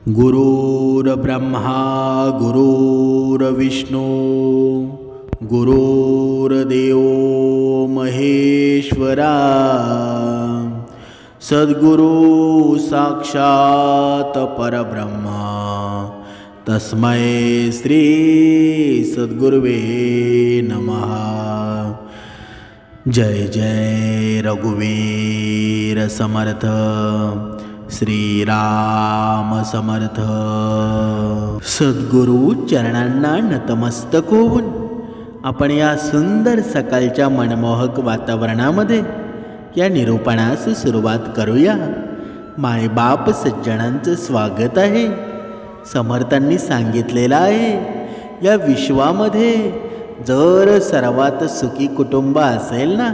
गुरुर्ब्रह्मा गुरुर्विष्णू गुरुर्देव महेश्वरा सद्गुरु साक्षात परब्रह्मा तस्मै श्री सद्गुरुवे नमः। जय जय रघुवीर समर्थ श्रीराम समर्थ। सद्गुरु चरणांना नतमस्तक होऊन आपण या सुंदर सकाळच्या मनमोहक वातावरणामध्ये या निरूपणास सुरुवात करूया। मायबाप सज्जनांचं स्वागत आहे। समर्थांनी सांगितलेलं आहे, या विश्वामध्ये जर सर्वात सुखी कुटुंब असेल ना,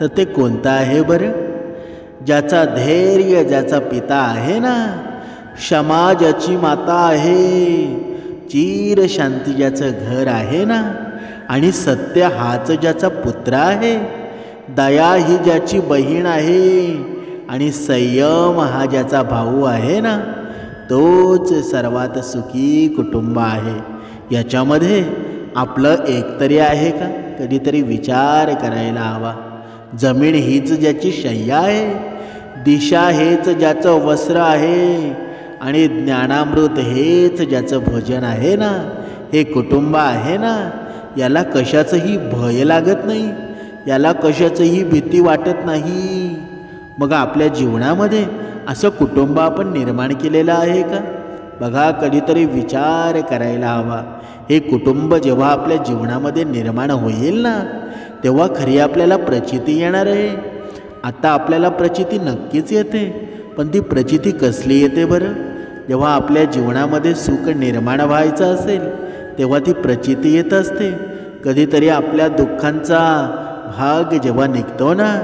तर ते कोणतं आहे बरं? ज्याचा धैर्य ज्याचा पिता आहे ना, क्षमा ज्याची माता आहे, चिर शांती ज्याचं घर आहे ना, आणि सत्य हाच ज्याचा पुत्र आहे, दया ही ज्याची बहीण आहे, आणि संयम हा ज्याचा भाऊ आहे ना, तोच सर्वात सुखी कुटुंब आहे। याच्यामध्ये आपलं एकतरी आहे का? कधीतरी विचार करायला हवा। जमीन हीच ज्याची शय्या आहे, दिशा हेच ज्याचं वस्त्र आहे, आणि ज्ञानामृत हेच ज्याचं भोजन आहे ना, हे कुटुंब आहे ना, याला कशाचंही भय लागत नाही, याला कशाचंही भीती वाटत नाही। मग आपल्या जीवनामध्ये असं कुटुंब आपण निर्माण केलेलं आहे का? बघा, कधीतरी विचार करायला हवा। हे कुटुंब जेव्हा आपल्या जीवनामध्ये निर्माण होईल ना, तेव्हा खरी आपल्याला प्रचिती येणार आहे। आता आपल्याला प्रचिती नक्कीच येते, पण ती प्रचिती कसली येते बरं? जेव्हा आपल्या जीवनामध्ये सुख निर्माण व्हायचं असेल, तेव्हा ती प्रचिती येत असते। कधीतरी आपल्या दुःखांचा भाग जेव्हा निघतो ना,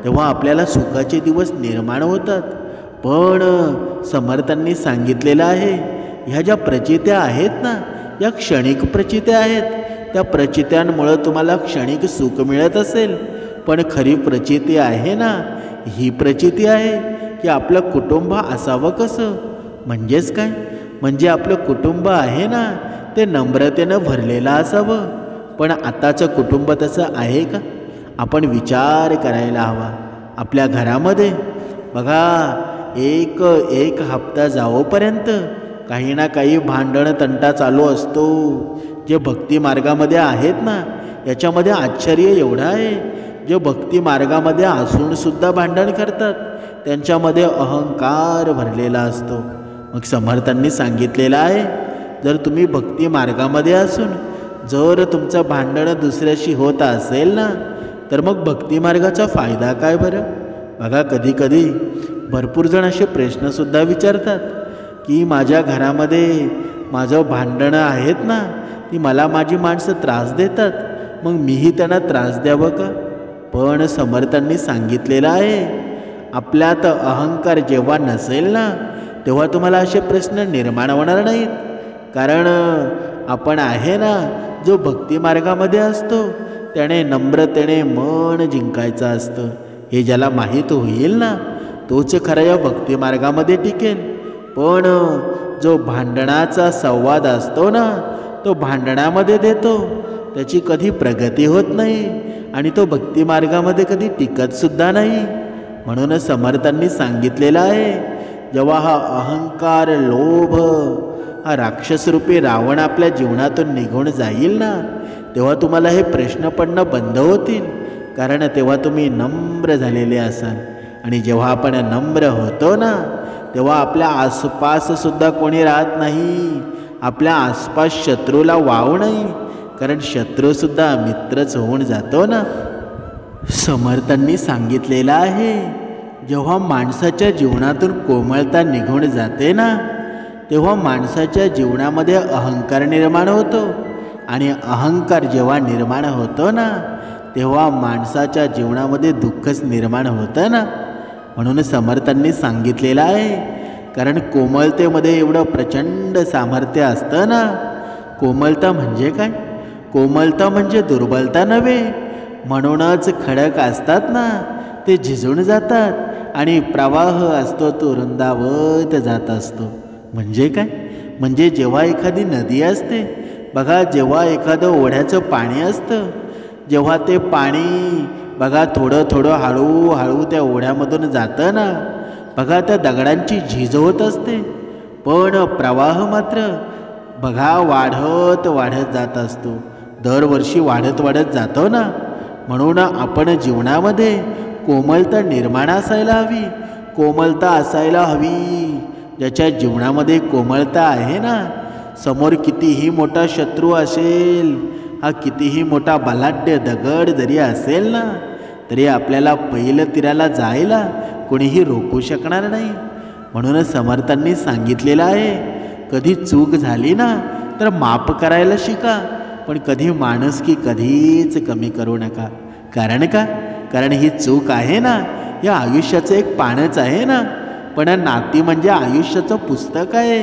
तेव्हा आपल्याला सुखाचे दिवस निर्माण होतात। पण समर्थांनी सांगितलेलं आहे, ह्या ज्या प्रचित्या आहेत ना, या क्षणिक प्रचित्या आहेत। त्या प्रचित्यांमुळं तुम्हाला क्षणिक सुख मिळत असेल, पण खरी प्रचिती आहे ना, ही प्रचिती आहे की आपलं कुटुंब असावं कसं? म्हणजेच काय? म्हणजे आपलं कुटुंब आहे ना, ते नम्रतेनं भरलेलं असावं। पण आताचं कुटुंब तसं आहे का? आपण विचार करायला हवा। आपल्या घरामध्ये बघा, एक हप्ता जाओपर्यंत काही ना काही भांडण तंटा चालू असतो। जे भक्ती मार्गामध्ये आहेत ना, याच्यामध्ये आश्चर्य एवढं आहे, जे भक्ती मार्गामध्ये असून सुद्धा भांडण करतात, त्यांच्यामध्ये अहंकार भरलेला असतो। मग समर्थांनी सांगितलेलं आहे, जर तुम्ही भक्ती मार्गामध्ये असून जर तुमचं भांडण दुसऱ्याशी होत असेल ना, तर मग भक्ती मार्गाचा फायदा काय बरं? बघा, कधी कधी भरपूर जण असे प्रश्नसुद्धा विचारतात की माझ्या घरामध्ये माझं भांडणं आहेत ना, ती मला माझी माणसं त्रास देतात, मग मीही त्यांना त्रास द्यावं का? पण समर्थांनी सांगितलेलं आहे, आपल्यात अहंकार जेव्हा नसेल ना, तेव्हा तुम्हाला असे प्रश्न निर्माण होणार नाहीत। कारण आपण आहे ना, जो भक्ती मार्गामध्ये असतो, त्याने नम्रतेने मन जिंकायचं असतं। हे ज्याला माहीत होईल ना, तोच खरा या भक्ती मार्गामध्ये टिकेल। पण जो भांडणाचा संवाद असतो ना, तो भांडणामध्ये देतो, त्याची कधी प्रगती होत नाही, आणि तो भक्ती मार्गामध्ये कधी टिकत सुद्धा नाही। म्हणून समर्थांनी सांगितलेलं आहे, जेव्हा हा अहंकार, लोभ, हा राक्षसरूपी रावण आपल्या जीवनातून निघून जाईल ना, तेव्हा तुम्हाला हे प्रश्न पडणं बंद होतील। कारण तेव्हा तुम्ही नम्र झालेले असाल, आणि जेव्हा आपण नम्र होतो ना, तेव्हा आपल्या आसपाससुद्धा कोणी राहत नाही। आपल्या आसपास शत्रूला वाव नाही, कारण शत्रूसुद्धा मित्रच होऊन जातो ना। समर्थांनी सांगितलेलं आहे, जेव्हा माणसाच्या जीवनातून कोमलता निघून जाते ना, तेव्हा माणसाच्या जीवनामध्ये अहंकार निर्माण होतो, आणि अहंकार जेव्हा निर्माण होतो ना, तेव्हा माणसाच्या जीवनामध्ये दुःखच निर्माण होतं ना। म्हणून समर्थांनी सांगितलेलं आहे, कारण कोमलतेमध्ये एवढं प्रचंड सामर्थ्य असतं ना। कोमलता म्हणजे काय? कोमलता म्हणजे दुर्बलता नव्हे। म्हणूनच खडक असतात ना, ते झिजून जातात, आणि प्रवाह असतो तो रुंदावत जात असतो। म्हणजे काय? म्हणजे जेव्हा एखादी नदी असते बघा, जेव्हा एखादं ओढ्याचं पाणी असतं, जेव्हा ते पाणी बघा थोडं थोडं हळूहळू त्या ओढ्यामधून जातं ना, बघा त्या दगडांची झीज होत असते, पण प्रवाह मात्र बघा वाढत वाढत जात असतो, दरवर्षी वाढत वाढत जातो ना. म्हणून आपण जीवनामध्ये कोमलता निर्माण असायला हवी, कोमलता असायला हवी. ज्याच्या जीवनामध्ये कोमलता आहे ना, समोर कितीही मोठा शत्रू असेल, हा कितीही मोठा बलाढ्य दगड जरी असेल ना, तरी आपल्याला पहिलं तीराला जायला कोणीही रोखू शकणार नाही. म्हणून समर्थांनी सांगितलेलं आहे, कधी चूक झाली ना तर माफ करायला शिका, पण कधी माणुसकी कधीच कमी करू नका. कारण का? कारण ही चूक आहे ना, या आयुष्याचं एक पानच आहे ना, पण नाती म्हणजे आयुष्याचं पुस्तक आहे.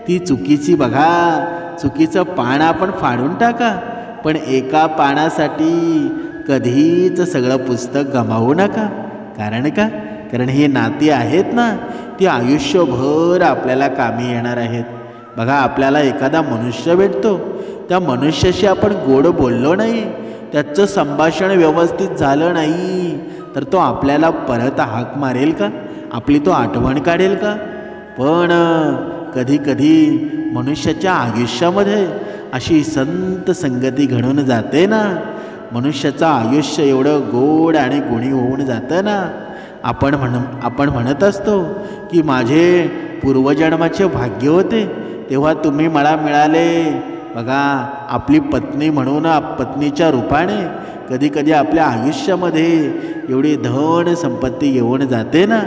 ती चुकीची बघा, चुकीचं पान आपण फाडून टाका, पण एका पानासाठी कधीच सगळं पुस्तक गमावू नका. कारण का? कारण ही नाती आहेत ना, ती आयुष्यभर आपल्याला कामी येणार आहेत. बघा, आपल्याला एखादा मनुष्य भेटतो, त्या मनुष्याशी आपण गोड बोललो नाही, त्याचं संभाषण व्यवस्थित झालं नाही, तर तो आपल्याला परत हाक मारेल का? आपली तो आठवण काढेल का? पण कधी कधी मनुष्याच्या आयुष्यामध्ये अशी संत संगती घडून जाते ना, मनुष्याचं आयुष्य एवढं गोड आणि गुणी होऊन जातं ना. आपण म्हणत असतो की माझे पूर्वजन्माचे भाग्य होते, तेव्हा तुम्ही मला मिळाले. बघा, आपली पत्नी म्हणून पत्नीच्या रूपाने कधी कधी आपल्या आयुष्यामध्ये एवढी धन संपत्ती येऊन जाते ना,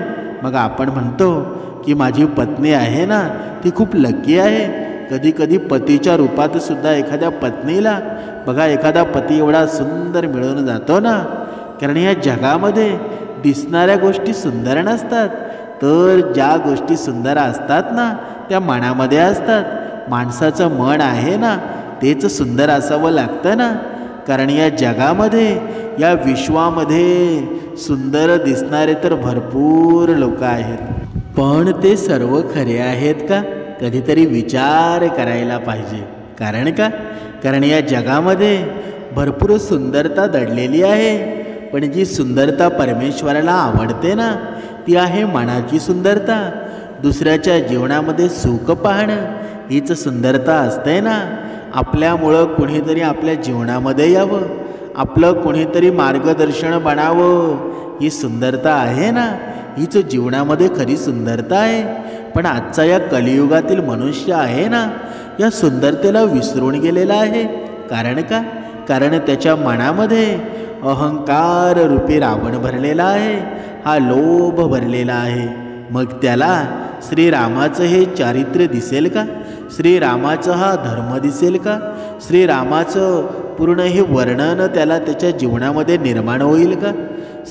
मग आपण म्हणतो की माझी पत्नी आहे ना ती खूप लकी आहे. कधी कधी पतीच्या रूपात सुद्धा एखाद्या पत्नीला बघा, एखादा पती एवढा सुंदर मिळून जातो ना. कारण या जगामध्ये दिसणाऱ्या गोष्टी सुंदर नसतात, तर ज्या गोष्टी सुंदर असतात ना त्या मनामध्ये असतात. माणसाचं मन आहे ना तेच सुंदर असावं लागतं ना. कारण या जगामध्ये, या विश्वामध्ये सुंदर दिसणारे तर भरपूर लोक आहेत, पण ते सर्व खरे आहेत का? कधीतरी विचार करायला पाहिजे. कारण का? कारण या जगामध्ये भरपूर सुंदरता दडलेली आहे, पण जी सुंदरता परमेश्वराला आवडते ना, ती आहे मनाची सुंदरता. दुसऱ्याच्या जीवनामध्ये सुख पाहणं हीच सुंदरता असते ना. आपल्यामुळं कोणीतरी आपल्या जीवनामध्ये यावं, आपलं कोणीतरी मार्गदर्शन बनावं, ही सुंदरता आहे ना, हीच जीवनामध्ये खरी सुंदरता आहे. पण आजचा या कलियुगातील मनुष्य आहे ना, या सुंदरतेला विसरून गेलेला आहे. कारण का? कारण त्याच्या मनामध्ये अहंकार रूपी रावण भरलेला आहे, हा लोभ भरलेला आहे. मग त्याला श्रीरामाचं हे चारित्र्य दिसेल का? श्रीरामाचा हा धर्म दिसेल का? श्रीरामाचं पूर्ण हे वर्णन त्याला त्याच्या जीवनामध्ये निर्माण होईल का?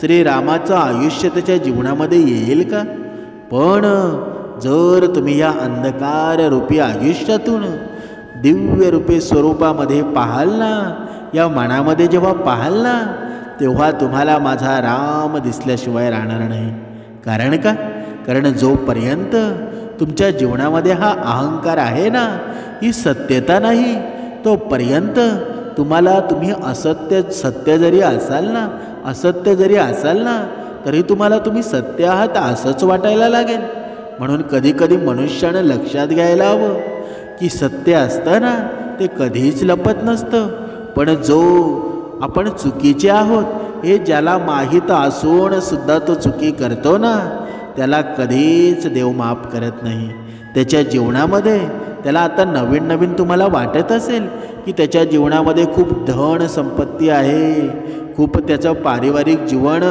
श्रीरामाचं आयुष्य त्याच्या जीवनामध्ये येईल का? पण जर तुम्ही या अंधकार रूपी आयुष्यातून दिव्य रूपी स्वरूपामध्ये पाहाल ना, या मनामध्ये जेव्हा पाहाल ना, तेव्हा तुम्हाला माझा राम दिसल्याशिवाय राहणार नाही. कारण का? कारण जोपर्यंत तुमच्या जीवनामध्ये हा अहंकार आहे ना, ही सत्यता नाही, तोपर्यंत तुम्ही सत्य जरी असाल ना, तरी तुम्हाला तुम्ही सत्य आहात असंच वाटायला लागेल. म्हणून कधी कधी मनुष्यानं लक्षात घ्यायला हवं की सत्य असतं ना ते कधीच लपत नसतं, पण जो आपण चुकीचे आहोत हे ज्याला माहीत असून सुद्धा तो चुकी करतो ना, त्याला कधीच देव माफ करत नाही. त्याच्या जीवनामध्ये त्याला आता नवीन तुम्हाला वाटत असेल की त्याच्या जीवनामध्ये खूप धन संपत्ती आहे, खूप त्याचं पारिवारिक जीवन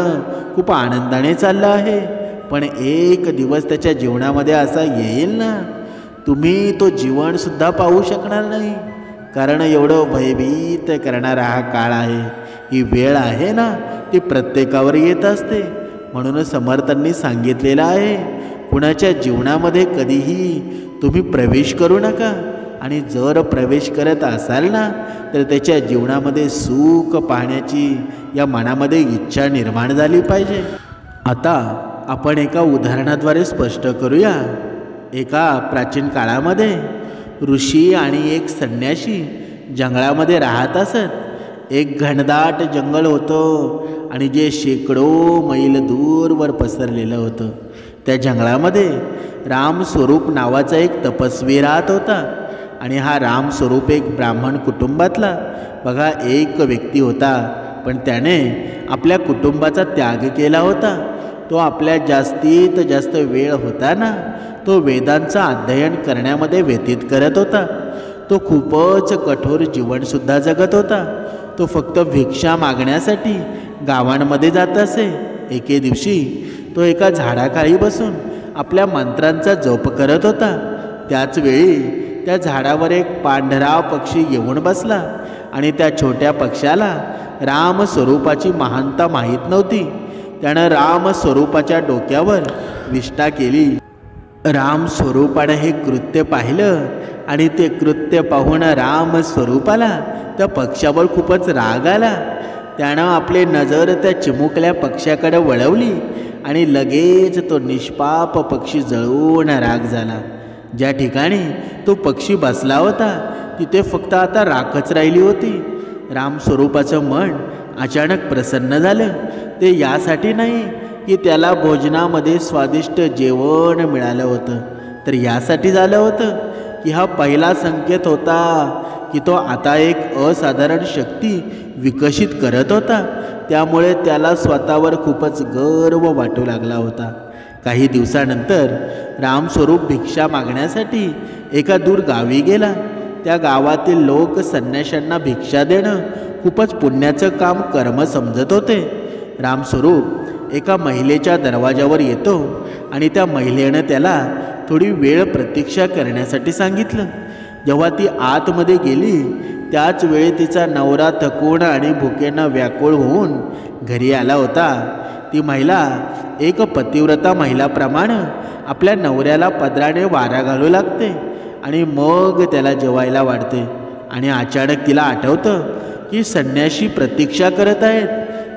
खूप आनंदाने चाललं आहे, पण एक दिवस त्याच्या जीवनामध्ये असा येईल ना, तुम्ही तो जीवनसुद्धा पाहू शकणार नाही. कारण एवढं भयभीत करणारा हा काळ आहे, ही वेळ आहे ना, ती प्रत्येकावर येत असते. म्हणून समर्थांनी सांगितलेलं आहे, कुणाच्या जीवनामध्ये कधीही तुम्ही प्रवेश करू नका, आणि जर प्रवेश करत असाल ना तर त्याच्या जीवनामध्ये सुख पाहण्याची या मनामध्ये इच्छा निर्माण झाली पाहिजे. आता आपण एका उदाहरणाद्वारे स्पष्ट करूया. एका प्राचीन काळामध्ये ऋषी आणि एक संन्यासी जंगलामध्ये राहत असत. एक घनदाट जंगल होतं आणि जे शेकडो मैल दूरवर पसरलेलं होतं. त्या जंगलामध्ये रामस्वरूप नावाचा एक तपस्वी राहत होता. आणि हा रामस्वरूप एक ब्राह्मण कुटुंबातला बघा एक व्यक्ती होता. पण त्याने आपल्या कुटुंबाचा त्याग केला होता. तो आपल्या जास्तीत जास्त वेळ होता ना तो वेदांचा अध्ययन करण्यामध्ये व्यतीत करत होता. तो खूपच कठोर जीवनसुद्धा जगत होता. तो फक्त भिक्षा मागण्यासाठी गावांमध्ये जात असे. एके दिवशी तो एका झाडाखाली बसून आपल्या मंत्रांचा जप करत होता. त्याचवेळी त्या झाडावर एक पांढरा पक्षी येऊन बसला आणि त्या छोट्या पक्ष्याला रामस्वरूपाची महानता माहीत नव्हती. त्यानं रामस्वरूपाच्या डोक्यावर विष्ठा केली. रामस्वरूपानं हे कृत्य पाहिलं आणि ते कृत्य पाहून रामस्वरूपाला त्या पक्ष्यावर खूपच राग आला. त्यानं आपली नजर त्या चिमुकल्या पक्ष्याकडे वळवली आणि लगेच तो निष्पाप पक्षी जळून राख झाला. ज्या ठिकाणी तो पक्षी बसला होता तिथे फक्त आता राखच राहिली होती. रामस्वरूपाचं मन अचानक प्रसन्न झालं. ते यासाठी नाही की त्याला भोजनामध्ये स्वादिष्ट जेवण मिळालं होतं, तर यासाठी झालं होतं की हा पहिला संकेत होता की तो आता एक असाधारण शक्ती विकसित करत होता. त्यामुळे त्याला स्वतःवर खूपच गर्व वाटू लागला होता. काही दिवसानंतर रामस्वरूप भिक्षा मागण्यासाठी एका दूर गावी गेला. त्या गावातील लोक संन्याशांना भिक्षा देणं खूपच पुण्याचं काम कर्म समजत होते. रामस्वरूप एका महिलेच्या दरवाजावर येतो आणि त्या महिलेनं त्याला थोडी वेळ प्रतीक्षा करण्यासाठी सांगितलं. जेव्हा ती आतमध्ये गेली त्याच वेळी तिचा नवरा थकून आणि भुकेनं व्याकुळ होऊन घरी आला होता. ती महिला एक पतिव्रता महिलाप्रमाणे आपल्या नवऱ्याला पदराने वारा घालू लागते आणि मग त्याला जेवायला वाढते. आणि अचानक तिला आठवतं की संन्याशी प्रतीक्षा करत आहेत.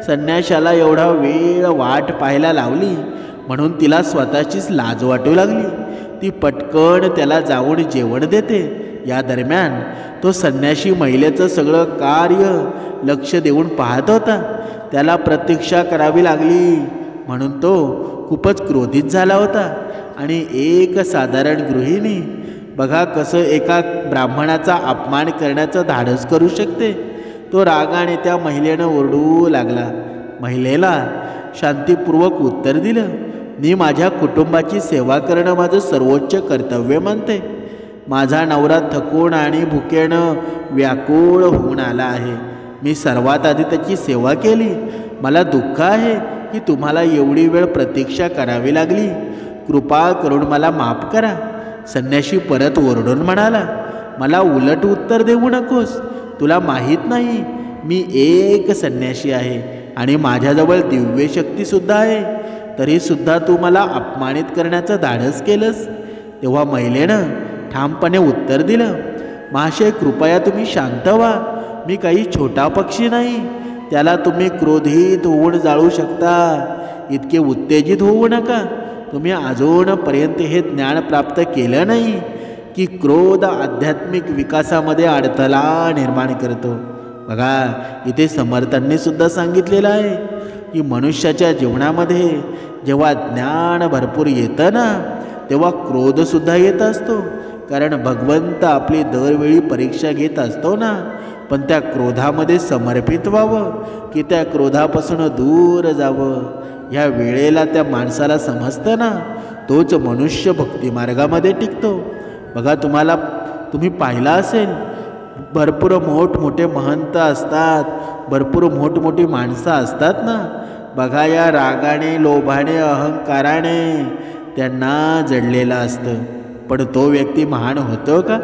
संन्याशाला एवढा वेळ वाट पाहायला लावली म्हणून तिला स्वतःचीच लाज वाटू लागली. ती पटकन त्याला जाऊन जेवण देते. या दरम्यान तो संन्याशी महिलेचं सगळं कार्य लक्ष देऊन पाहत होता. त्याला प्रतीक्षा करावी लागली म्हणून तो खूपच क्रोधित झाला होता. आणि एक साधारण गृहिणी बघा कसं एका ब्राह्मणाचा अपमान करण्याचं धाडस करू शकते. तो रागाने त्या महिलेनं ओरडू लागला. महिलेला शांतीपूर्वक उत्तर दिलं, मी माझ्या कुटुंबाची सेवा करणं माझं सर्वोच्च कर्तव्य मानते. माझा नवरा थकून आणि भुकेनं व्याकुळ होऊन आला आहे. मी सर्वात आधी त्याची सेवा केली. मला दुःख आहे की तुम्हाला एवढी वेळ प्रतीक्षा करावी लागली. कृपा करून मला माफ करा. संन्याशी परत ओरडून म्हणाला, मला उलट उत्तर देऊ नकोस. तुला माहीत नाही मी एक संन्यासी आहे आणि माझ्याजवळ दिव्य शक्तीसुद्धा आहे, तरीसुद्धा तू मला अपमानित करण्याचं धाडस केलंस. तेव्हा महिलेनं ठामपणे उत्तर दिलं, महाशय कृपया तुम्ही शांत व्हा. मी काही छोटा पक्षी नाही. त्याला तुम्ही क्रोधित होऊन जाळू शकता. इतके उत्तेजित होऊ नका. तुम्ही अजूनपर्यंत हे ज्ञान प्राप्त केलं नाही की क्रोध आध्यात्मिक विकासामध्ये अडथळा निर्माण करतो. बघा इथे समर्थांनी सुद्धा सांगितलेलं आहे की मनुष्याच्या जीवनामध्ये जेव्हा ज्ञान भरपूर येतं ना तेव्हा क्रोधसुद्धा येत असतो. कारण भगवंत आपली दरवेळी परीक्षा घेत असतो ना. पण त्या क्रोधामध्ये समर्पित व्हावं की त्या क्रोधापासून दूर जावं, ह्या वेळेला त्या माणसाला समजतं ना, तोच मनुष्य भक्तिमार्गामध्ये टिकतो. बघा तुम्ही पाहिलं असेल भरपूर मोठमोठे महंत असतात, भरपूर मोठमोठी माणसं असतात ना. बघा या रागाने, लोभाने, अहंकाराने त्यांना जडलेलं असतं. पण तो व्यक्ती महान होतो का?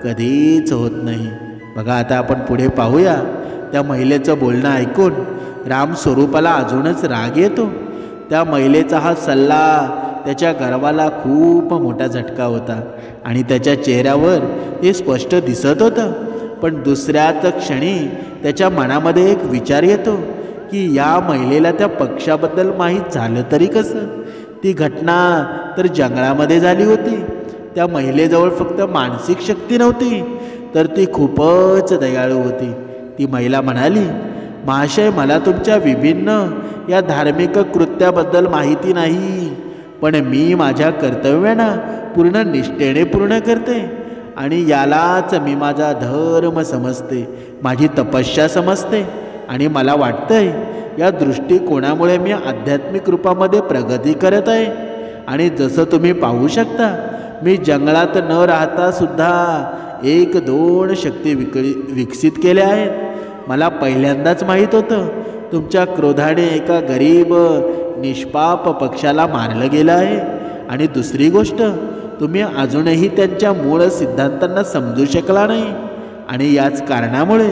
कधीच होत नाही. बघा आता आपण पुढे पाहूया. त्या महिलेचं बोलणं ऐकून रामस्वरूपाला अजूनच राग येतो. त्या महिलेचा हा सल्ला त्याच्या गर्वाला खूप मोठा झटका होता आणि त्याच्या चेहऱ्यावर हे स्पष्ट दिसत होतं. पण दुसऱ्याच क्षणी त्याच्या मनामध्ये एक विचार येतो की या महिलेला त्या पक्षाबद्दल माहीत झालं तरी कसं? ती घटना तर जंगलामध्ये झाली होती त्या महिलेजवळ फक्त मानसिक शक्ती नव्हती, तर ती खूपच दयाळू होती. ती महिला म्हणाली, महाशय, मला तुमच्या विभिन्न या धार्मिक कृत्याबद्दल माहिती नाही, पण मी माझ्या कर्तव्यांना पूर्ण निष्ठेने पूर्ण करते आणि यालाच मी माझा धर्म समजते, माझी तपस्या समजते. आणि मला वाटतंय या दृष्टिकोनामुळे मी आध्यात्मिक रूपामध्ये प्रगती करत आहे. आणि जसं तुम्ही पाहू शकता, मी जंगलात न राहता सुद्धा 1-2 शक्ती विकसित केल्या आहेत. मला पहिल्यांदाच माहीत होतं तुमच्या क्रोधाने एका गरीब निष्पाप पक्षाला मारलं गेलं आहे. आणि दुसरी गोष्ट, तुम्ही अजूनही त्यांच्या मूळ सिद्धांतांना समजू शकला नाही. आणि याच कारणामुळे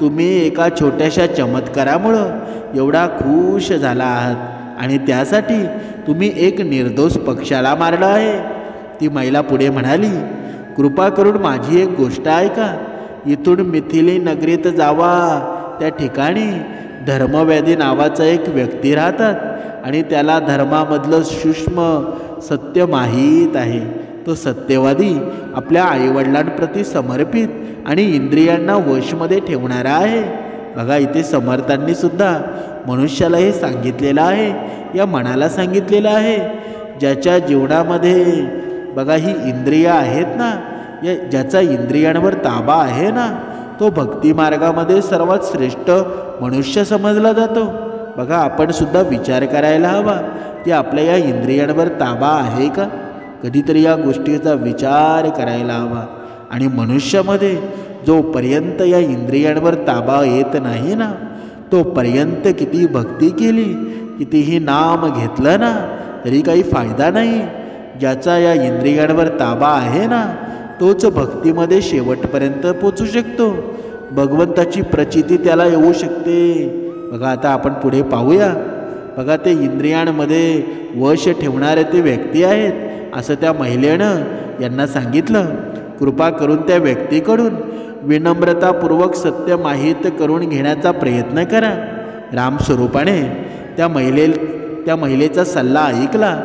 तुम्ही एका छोट्याशा चमत्कारामुळं एवढा खुश झाला आहात आणि त्यासाठी तुम्ही एक निर्दोष पक्षाला मारलं आहे. ती महिला पुढे म्हणाली, कृपा करून माझी एक गोष्ट ऐका. इथून मिथिली नगरीत जावा. त्या ठिकाणी धर्मव्याधी नावाचा एक व्यक्ती राहतात आणि त्याला धर्मामधलं सूक्ष्म सत्य माहीत आहे. तो सत्यवादी आपल्या आईवडिलांप्रती समर्पित आणि इंद्रियांना वशमध्ये ठेवणारा आहे. बघा, इथे समर्थांनी सुद्धा मनुष्याला हे सांगितलेलं आहे, या मनाला सांगितलेलं आहे, ज्याच्या जीवनामध्ये बघा ही इंद्रिया आहेत ना, या ज्याचा इंद्रियांवर ताबा आहे ना, तो भक्तिमार्गामध्ये सर्वात श्रेष्ठ मनुष्य समजला जातो. बघा, आपण सुद्धा विचार करायला हवा की आपल्या या इंद्रियांवर ताबा आहे का. कधीतरी या गोष्टीचा विचार करायला हवा. आणि मनुष्यामध्ये जोपर्यंत या इंद्रियांवर ताबा येत नाही ना, तोपर्यंत किती भक्ती केली, कितीही नाम घेतलं ना, तरी काही फायदा नाही. ज्याचा या इंद्रियांवर ताबा आहे ना, तोच भक्तीमध्ये शेवटपर्यंत पोचू शकतो. भगवंताची प्रचिती त्याला येऊ शकते. बघा, आता आपण पुढे पाहूया. बघा, ते इंद्रियांमध्ये वश ठेवणारे ते व्यक्ती आहेत असं त्या महिलेनं यांना सांगितलं. कृपा करून त्या व्यक्तीकडून विनम्रतापूर्वक सत्य माहीत करून घेण्याचा प्रयत्न करा. रामस्वरूपाने त्या महिलेचा सल्ला ऐकला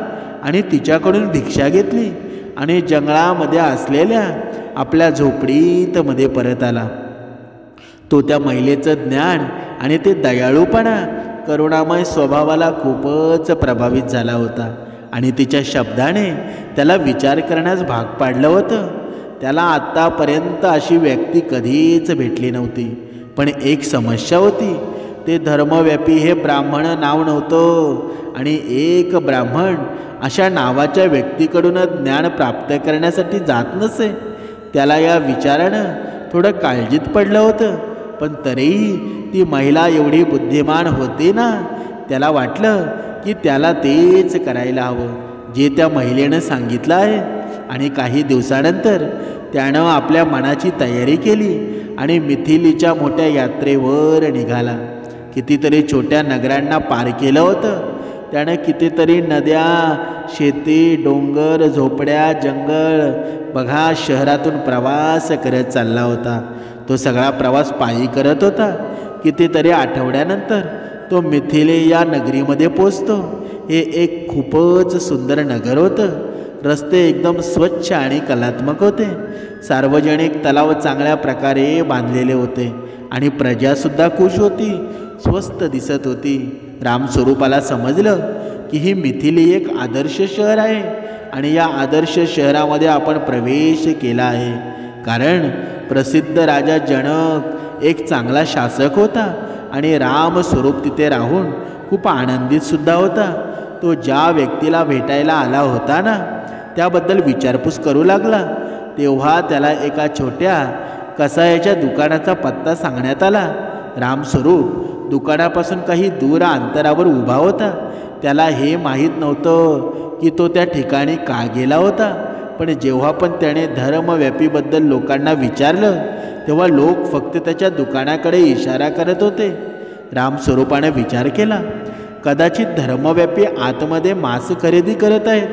आणि तिच्याकडून भिक्षा घेतली आणि जंगलामध्ये असलेल्या आपल्या झोपडीत मध्ये परत आला. तो त्या महिलेचं ज्ञान आणि ते दयाळूपणा करुणामय स्वभावाला खूपच प्रभावित झाला होता आणि तिच्या शब्दाने त्याला विचार करण्यास भाग पाडलं होतं. त्याला आत्तापर्यंत अशी व्यक्ती कधीच भेटली नव्हती. पण एक समस्या होती, ते धर्मव्यापी हे ब्राह्मण नाव नव्हतं आणि एक ब्राह्मण अशा नावाच्या व्यक्तीकडून ज्ञान प्राप्त करण्यासाठी जात नसे. त्याला या विचारानं थोडं काळजीत पडलं होतं. पण तरीही ती महिला एवढी बुद्धिमान होती ना, त्याला वाटलं की त्याला तेच करायला हवं जे त्या महिलेनं सांगितलं आहे. आणि काही दिवसानंतर त्यानं आपल्या मनाची तयारी केली आणि मिथिलीच्या मोठ्या यात्रेवर निघाला. कितीतरी छोट्या नगरांना पार केलं होतं त्यानं. कितीतरी नद्या, शेती, डोंगर, झोपड्या, जंगल, बघा, शहरातून प्रवास करत चालला होता. तो सगळा प्रवास पायी करत होता. कितीतरी आठवड्यानंतर तो मिथिली या नगरीमध्ये पोचतो. हे एक खूपच सुंदर नगर होतं. रस्ते एकदम स्वच्छ आणि कलात्मक होते. सार्वजनिक तलाव चांगल्या प्रकारे बांधलेले होते आणि प्रजासुद्धा खुश होती, स्वस्त दिसत होती. रामस्वरूपाला समजलं की ही मिथिली एक आदर्श शहर आहे आणि या आदर्श शहरामध्ये आपण प्रवेश केला आहे. कारण प्रसिद्ध राजा जनक एक चांगला शासक होता आणि रामस्वरूप तिथे राहून खूप आनंदितसुद्धा होता. तो ज्या व्यक्तीला भेटायला आला होता ना, त्याबद्दल विचारपूस करू लागला. तेव्हा त्याला एका छोट्या कसायाच्या दुकानाचा पत्ता सांगण्यात आला. रामस्वरूप दुकानापासून काही दूर अंतरावर उभा होता. त्याला हे माहीत नव्हतं की तो त्या ठिकाणी का गेला होता. पण जेव्हा पण त्याने धर्मव्यापीबद्दल लोकांना विचारलं, तेव्हा लोक फक्त त्याच्या दुकानाकडे इशारा करत होते. रामस्वरूपाने विचार केला, कदाचित धर्मव्यापी आतमध्ये मांस खरेदी करत आहेत.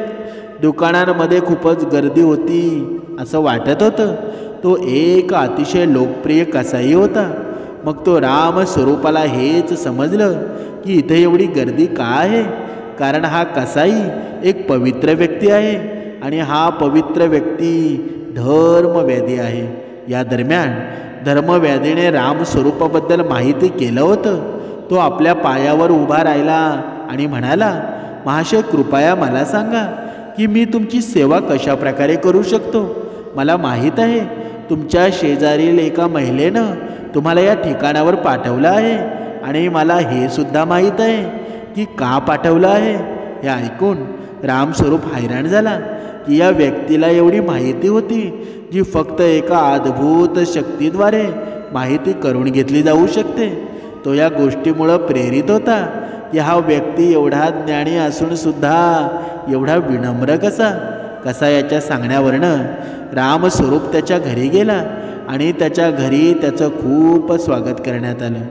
दुकानांमध्ये खूपच गर्दी होती असं वाटत होतं. तो एक अतिशय लोकप्रिय कसाई होता. मग तो रामस्वरूपाला हेच समजलं की इथे एवढी गर्दी का आहे. कारण हा कसाई एक पवित्र व्यक्ती आहे आणि हा पवित्र व्यक्ती धर्मव्याधी आहे. या दरम्यान धर्मव्याधीने रामस्वरूपाबद्दल माहिती केलं होतं. तो आपल्या पायावर उभा राहिला आणि म्हणाला, महाशय कृपया मला सांगा की मी तुमची सेवा कशा प्रकारे करू शकतो. मला माहीत आहे तुमच्या शेजारील एका महिलेनं तुम्हाला या ठिकाणावर पाठवलं आहे आणि मला हे सुद्धा माहीत आहे की का पाठवलं आहे. हे ऐकून रामस्वरूप हैराण झाला की या व्यक्तीला एवढी माहिती होती जी फक्त एका अद्भुत शक्तीद्वारे माहिती करून घेतली जाऊ शकते. तो या गोष्टीमुळं प्रेरित होता की हा व्यक्ती एवढा ज्ञानी असून सुद्धा एवढा विनम्र कसा याच्या सांगण्यावरनं रामस्वरूप त्याच्या घरी गेला आणि त्याच्या घरी त्याचं खूप स्वागत करण्यात आलं.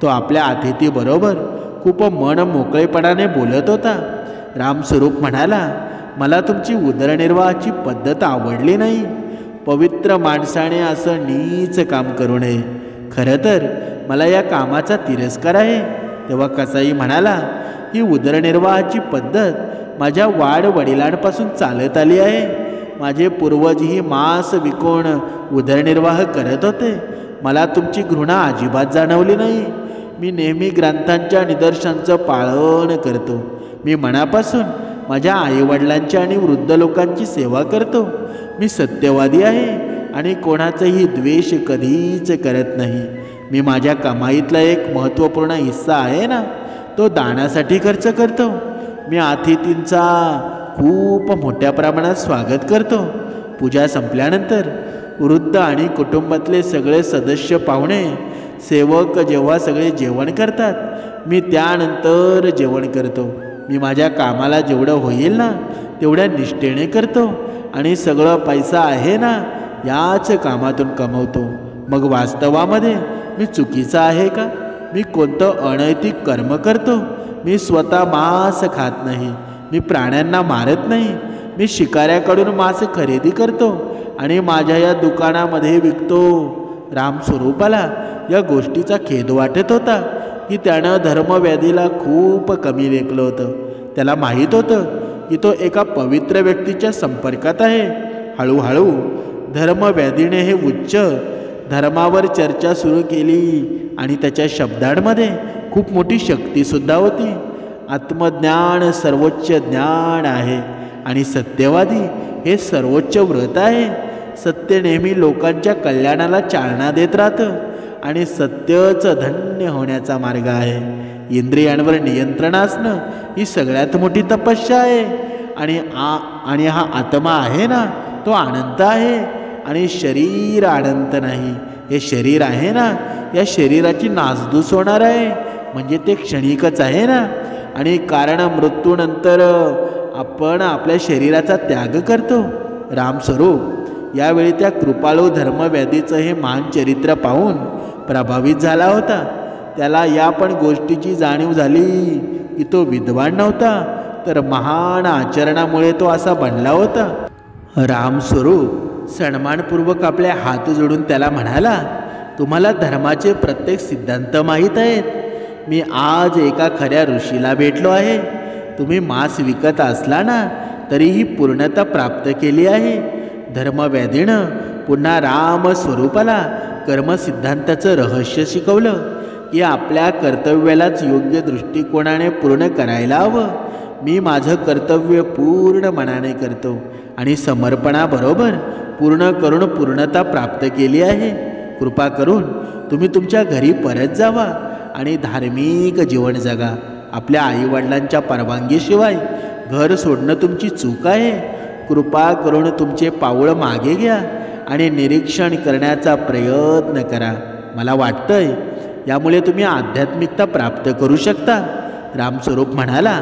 तो आपल्या अतिथीबरोबर खूप मन मोकळेपणाने बोलत होता. रामस्वरूप म्हणाला, मला तुमची उदरनिर्वाहाची पद्धत आवडली नाही. पवित्र माणसाने असं नीच काम करू नये. खरं तर मला या कामाचा तिरस्कार आहे. तेव्हा कसाई म्हणाला, ही उदरनिर्वाहाची पद्धत माझ्या वडिलांपासून चालत आली आहे. माझे पूर्वजही मांस विकून उदरनिर्वाह करत होते. मला तुमची घृणा अजिबात जाणवली नाही. मी नेहमी ग्रंथांच्या निदर्शनांचं पालन करतो. मी मनापासून माझ्या आईवडिलांची आणि वृद्ध लोकांची सेवा करतो. मी सत्यवादी आहे आणि कोणाचाही द्वेष कधीच करत नाही. मी माझ्या कमाईतला एक महत्त्वपूर्ण हिस्सा आहे ना, तो दानासाठी खर्च करतो. मी अतिथींचा खूप मोठ्या प्रमाणात स्वागत करतो. पूजा संपल्यानंतर वृद्ध आणि कुटुंबातले सगळे सदस्य पाहुणे सेवक जेव्हा सगळे जेवण करतात, मी त्यानंतर जेवण करतो. मी माझ्या कामाला जेवढं होईल ना तेवढ्या निष्ठेने करतो आणि सगळं पैसा आहे ना याच कामातून कमवतो. मग वास्तवामध्ये मी चुकीचा आहे का? मी कोणतं अनैतिक कर्म करतो? मी स्वतः मांस खात नाही. मी प्राण्यांना मारत नाही. मी शिकाऱ्याकडून मांस खरेदी करतो आणि माझ्या या दुकानामध्ये विकतो. रामस्वरूपाला या गोष्टीचा खेद वाटत होता की त्यानं धर्मव्याधीला खूप कमी लेखलं होतं. त्याला माहीत होतं की तो एका पवित्र व्यक्तीच्या संपर्कात आहे. हळूहळू धर्मव्याधीने हे उच्च धर्मावर चर्चा सुरू केली आणि त्याच्या शब्दांमध्ये खूप मोठी शक्तीसुद्धा होती. आत्मज्ञान सर्वोच्च ज्ञान आहे आणि सत्यवादी हे सर्वोच्च व्रत आहे. सत्य नेहमी लोकांच्या कल्याणाला चालना देत राहतं आणि सत्यच धन्य होण्याचा मार्ग आहे. इंद्रियांवर नियंत्रण असणं ही सगळ्यात मोठी तपस्या आहे. आणि हा आत्मा आहे ना, तो अनंत आहे आणि शरीर अनंत नाही. हे शरीर आहे ना, या शरीराची नासधूस होणार आहे, म्हणजे ते क्षणिकच आहे ना. आणि कारण मृत्यूनंतर आपण आपल्या शरीराचा त्याग करतो. रामस्वरूप यावेळी त्या कृपाळू धर्मव्याधीचं हे महान चरित्र पाहून प्रभावित झाला होता. त्याला या पण गोष्टीची जाणीव झाली की तो विद्वान नव्हता, तर महान आचरणामुळे तो असा बनला होता. रामस्वरूप सन्मानपूर्वक आपले हात जोडून त्याला म्हणाला, तुम्हाला धर्माचे प्रत्येक सिद्धांत माहीत आहेत. मी आज एका खऱ्या ऋषीला भेटलो आहे. तुम्ही मांस विकत असला ना तरीही पूर्णता प्राप्त केली आहे. धर्मव्याधीनं पुन्हा रामस्वरूपाला कर्मसिद्धांताचं रहस्य शिकवलं की आपल्या कर्तव्यालाच योग्य दृष्टिकोनाने पूर्ण करायला हवं. मी माझं कर्तव्य पूर्ण मनाने करतो आणि समर्पणाबरोबर पूर्ण करून पूर्णता प्राप्त केली आहे. कृपा करून तुम्ही तुमच्या घरी परत जावा आणि धार्मिक जीवन जगा. आपल्या आईवडिलांच्या परवानगीशिवाय घर सोडणं तुमची चूक आहे. कृपा करून तुमचे पाऊल मागे घ्या आणि निरीक्षण करण्याचा प्रयत्न करा. मला वाटतंय यामुळे तुम्ही आध्यात्मिकता प्राप्त करू शकता. रामस्वरूप म्हणाला,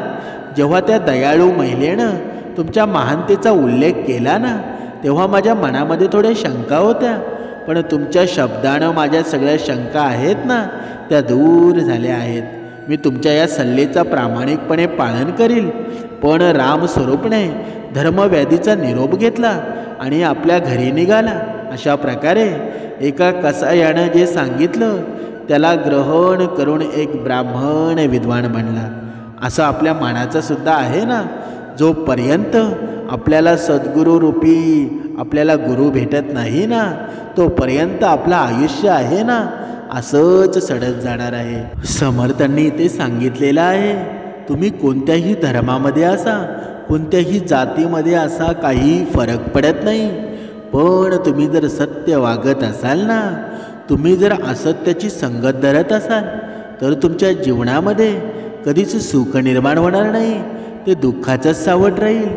जेव्हा त्या दयाळू महिलेनं तुमच्या महानतेचा उल्लेख केला ना तेव्हा माझ्या मनामध्ये थोड्या शंका होत्या, पण तुमच्या शब्दानं माझ्या सगळ्या शंका आहेत ना त्या दूर झाल्या आहेत. मी तुमच्या या सल्लेचा प्रामाणिकपणे पालन करील. पण रामस्वरूपने धर्मव्याधीचा निरोप घेतला आणि आपल्या घरी निघाला. अशा प्रकारे एका कसायानं जे सांगितलं त्याला ग्रहण करून एक ब्राह्मण विद्वान बनला. असं आपल्या मनाचं सुद्धा आहे ना. जोपर्यंत आपल्याला सद्गुरू रूपी आपल्याला गुरु भेटत नाही ना, तोपर्यंत आपलं आयुष्य आहे ना असंच सडत जाणार आहे. समर्थांनी इथे सांगितलेलं आहे, तुम्ही कोणत्याही धर्मामध्ये असा, कोणत्याही जातीमध्ये असा काही फरक पडत नाही. पण तुम्ही जर सत्य वागत असाल ना, तुम्ही जर असत्याची संगत धरत असाल तर तुमच्या जीवनामध्ये कधीच सुख निर्माण होणार नाही, ते दुःखाचंच सावट राहील.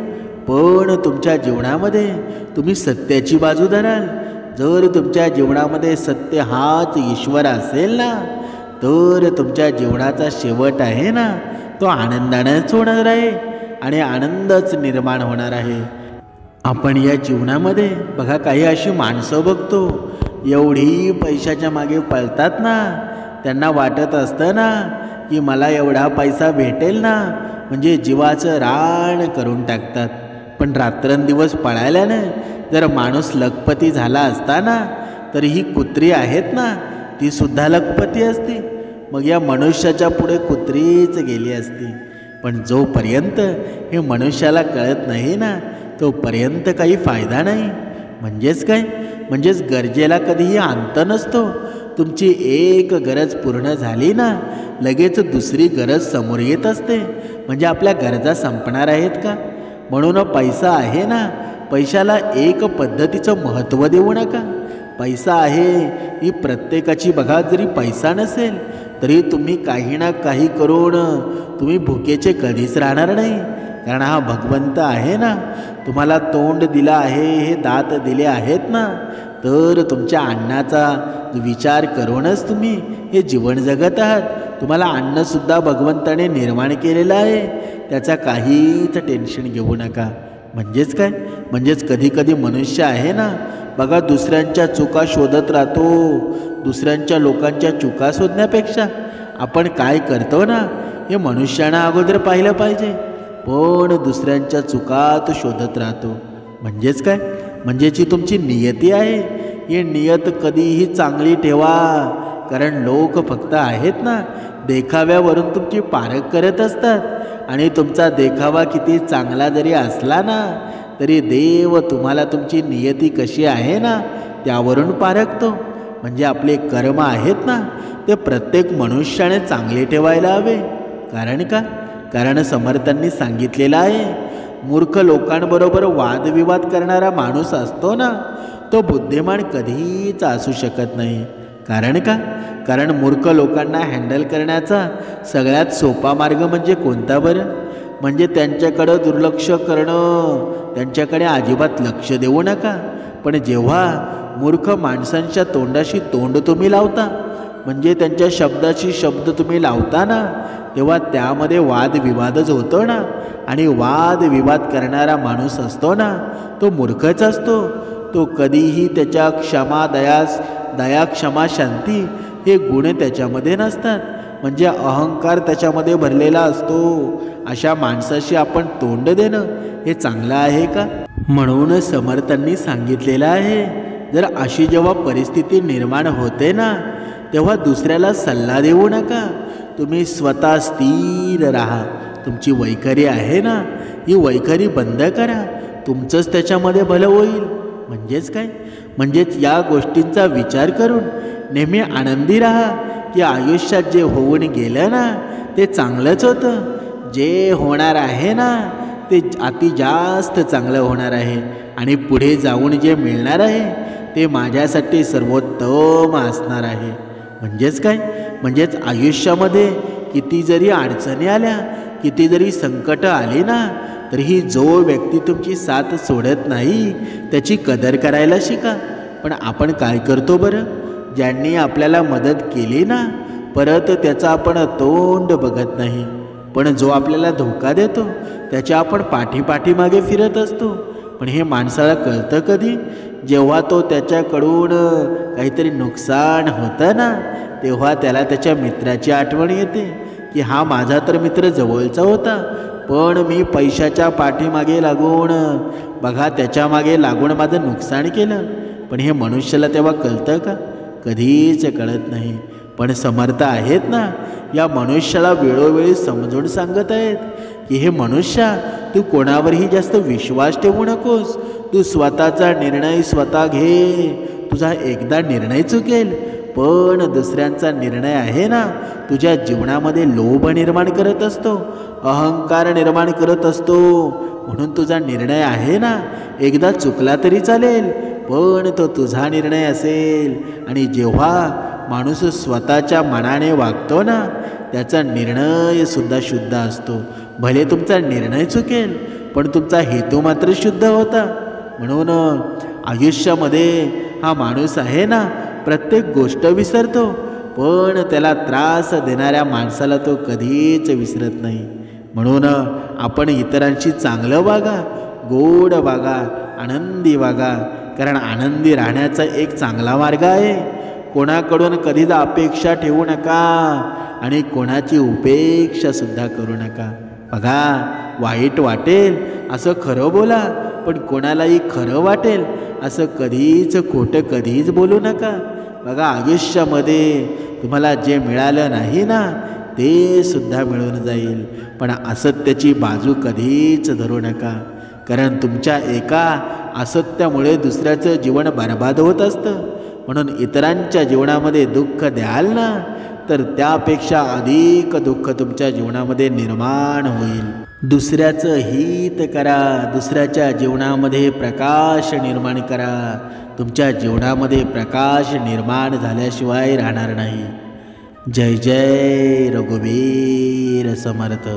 पण तुमच्या जीवनामध्ये तुम्ही सत्याची बाजू धराल, जर तुमच्या जीवनामध्ये सत्य हाच ईश्वर असेल ना, तर तुमच्या जीवनाचा शेवट आहे ना तो आनंदानेच होणार आहे आणि आनंदच निर्माण होणार आहे. आपण या जीवनामध्ये बघा काही अशी माणसं बघतो, एवढी पैशाच्या मागे पळतात ना, त्यांना वाटत असतं ना की मला एवढा पैसा भेटेल ना, म्हणजे जीवाचं रान करून टाकतात. पण रात्रंदिवस पळायल्याने जर माणूस लखपती झाला असता ना, तर ही कुत्री आहेत ना ती सुद्धा लखपती असती. मग या मनुष्याच्या पुढे कुत्रीच गेली असती. पण जोपर्यंत हे मनुष्याला कळत नाही ना, तोपर्यंत काही फायदा नाही. म्हणजेच काय, म्हणजेच गरजेला कधीही अंत नसतो. तुमची एक गरज पूर्ण झाली ना, लगेच दुसरी गरज समोर येत असते. म्हणजे आपल्या गरजा संपणार आहेत का? म्हणून पैसा आहे ना, पैशाला एक पद्धतीचं महत्त्व देऊ नका. पैसा आहे ही प्रत्येकाची बघा, जरी पैसा नसेल तरी तुम्ही काही ना काही करून तुम्ही भुकेचे कधीच राहणार नाही. कारण हा भगवंत आहे ना, तुम्हाला तोंड दिलं आहे, हे दात दिले आहेत ना, तर तुमच्या अन्नाचा विचार करूनच तुम्ही हे जीवन जगत आहात. तुम्हाला अन्नसुद्धा भगवंताने निर्माण केलेलं आहे, त्याचा काहीच टेन्शन घेऊ नका. म्हणजेच काय, म्हणजेच कधी कधी मनुष्य आहे ना बघा, दुसऱ्यांच्या चुका शोधत राहतो. दुसऱ्यांच्या लोकांच्या चुका शोधण्यापेक्षा आपण काय करतो ना, हे मनुष्यानं अगोदर पाहिलं पाहिजे. पण दुसऱ्यांच्या चुका तो शोधत राहतो. म्हणजेच काय, म्हणजे जी तुमची नियती आहे, ही नियत कधीही चांगली ठेवा. कारण लोक फक्त आहेत ना, देखाव्यावरून तुमची पारख करत असतात. आणि तुमचा देखावा किती चांगला जरी असला ना, तरी देव तुम्हाला तुमची नियती कशी आहे ना त्यावरून पारखतो. म्हणजे आपले कर्म आहेत ना, ते प्रत्येक मनुष्याने चांगले ठेवायला हवे. कारण का, कारण समर्थांनी सांगितलेलं आहे, मूर्ख लोकांबरोबर वादविवाद करणारा माणूस असतो ना, तो बुद्धिमान कधीच असू शकत नाही. कारण का, कारण मूर्ख लोकांना हँडल करण्याचा सगळ्यात सोपा मार्ग म्हणजे कोणता बरं? म्हणजे त्यांच्याकडं दुर्लक्ष करणं. त्यांच्याकडे अजिबात लक्ष देऊ नका. पण जेव्हा मूर्ख माणसांच्या तोंडाशी तोंड तुम्ही लावता, म्हणजे त्यांच्या शब्दाशी शब्द तुम्ही लावता ना, तेव्हा त्यामध्ये वादविवादच होतो ना. आणि वादविवाद करणारा माणूस असतो ना, तो मूर्खच असतो. तो कधीही त्याच्या क्षमा दया क्षमा शांती हे गुण त्याच्यामध्ये नसतात. म्हणजे अहंकार त्याच्यामध्ये भरलेला असतो. अशा माणसाशी आपण तोंड देणं हे चांगलं आहे का? म्हणून समर्थांनी सांगितलेलं आहे, जर अशी जेव्हा परिस्थिती निर्माण होते ना, तेव्हा दुसऱ्याला सल्ला देऊ नका. तुम्ही स्वतः स्थिर राहा. तुमची वैखरी आहे ना, ही वैखरी बंद करा. तुमचंच त्याच्यामध्ये भलं होईल. म्हणजेच काय, म्हणजेच या गोष्टींचा विचार करून नेहमी आनंदी राहा की आयुष्यात जे होऊन गेलं ना ते चांगलंच होतं. जे होणार आहे ना ते अति जास्त चांगलं होणार आहे. आणि पुढे जाऊन जे मिळणार आहे ते माझ्यासाठी सर्वोत्तम असणार आहे. म्हणजेच काय, म्हणजेच आयुष्यामध्ये किती जरी अडचणी आल्या, किती जरी संकट आली ना, तरीही जो व्यक्ती तुमची साथ सोडत नाही त्याची कदर करायला शिका. पण आपण काय करतो बरं? ज्यांनी आपल्याला मदत केली ना, परत त्याचं आपण तोंड बघत नाही. पण जो आपल्याला धोका देतो त्याच्या आपण पाठीमागे फिरत असतो. पण हे माणसाला कळतं कधी? जेव्हा तो त्याच्याकडून काहीतरी नुकसान होतं ना, तेव्हा त्याला त्याच्या मित्राची आठवण येते की हा माझा तर मित्र जवळचा होता, पण मी पैशाच्या पाठीमागे लागून बघा त्याच्या मागे लागून माझं नुकसान केलं. पण हे मनुष्याला तेव्हा कळतं का? कधीच कळत नाही. पण समर्थ आहेत ना, या मनुष्याला वेळोवेळी समजून सांगत आहेत की हे मनुष्या, तू कोणावरही जास्त विश्वास ठेवू नकोस. तू स्वतःचा निर्णय स्वतः घे. तुझा एकदा निर्णय चुकेल, पण दुसऱ्यांचा निर्णय आहे ना, तुझ्या जीवनामध्ये लोभ निर्माण करत असतो, अहंकार निर्माण करत असतो. म्हणून तुझा निर्णय आहे ना, एकदा चुकला तरी चालेल, पण तो तुझा निर्णय असेल. आणि जेव्हा माणूस स्वतःच्या मनाने वागतो ना, त्याचा निर्णय सुद्धा शुद्ध असतो. भले तुमचा निर्णय चुकेल, पण तुमचा हेतू मात्र शुद्ध होता. म्हणून आयुष्यामध्ये हा माणूस आहे ना, प्रत्येक गोष्ट विसरतो, पण त्याला त्रास देणाऱ्या माणसाला तो कधीच विसरत नाही. म्हणून आपण इतरांशी चांगलं वागा, गोड वागा, आनंदी वागा. कारण आनंदी राहण्याचा एक चांगला मार्ग आहे. कोणाकडून कधीच अपेक्षा ठेवू नका आणि कोणाची उपेक्षासुद्धा करू नका. बघा, वाईट वाटेल असं खरं बोला, पण कोणालाही खरं वाटेल असं कधीच खोटं कधीच बोलू नका. बघा, आयुष्यामध्ये तुम्हाला जे मिळालं नाही ना, ते सुद्धा मिळून जाईल, पण असत्याची बाजू कधीच धरू नका. कारण तुमच्या एका असत्यामुळे दुसऱ्याचं जीवन बर्बाद होत असतं. म्हणून इतरांच्या जीवनामध्ये दुःख द्याल ना, तर त्यापेक्षा अधिक दुःख तुमच्या जीवनामध्ये निर्माण होईल. दुसऱ्याचं हित करा, दुसऱ्याच्या जीवनामध्ये प्रकाश निर्माण करा. तुमच्या जीवनामध्ये प्रकाश निर्माण झाल्याशिवाय राहणार नाही. जय जय रघुवीर समर्थ.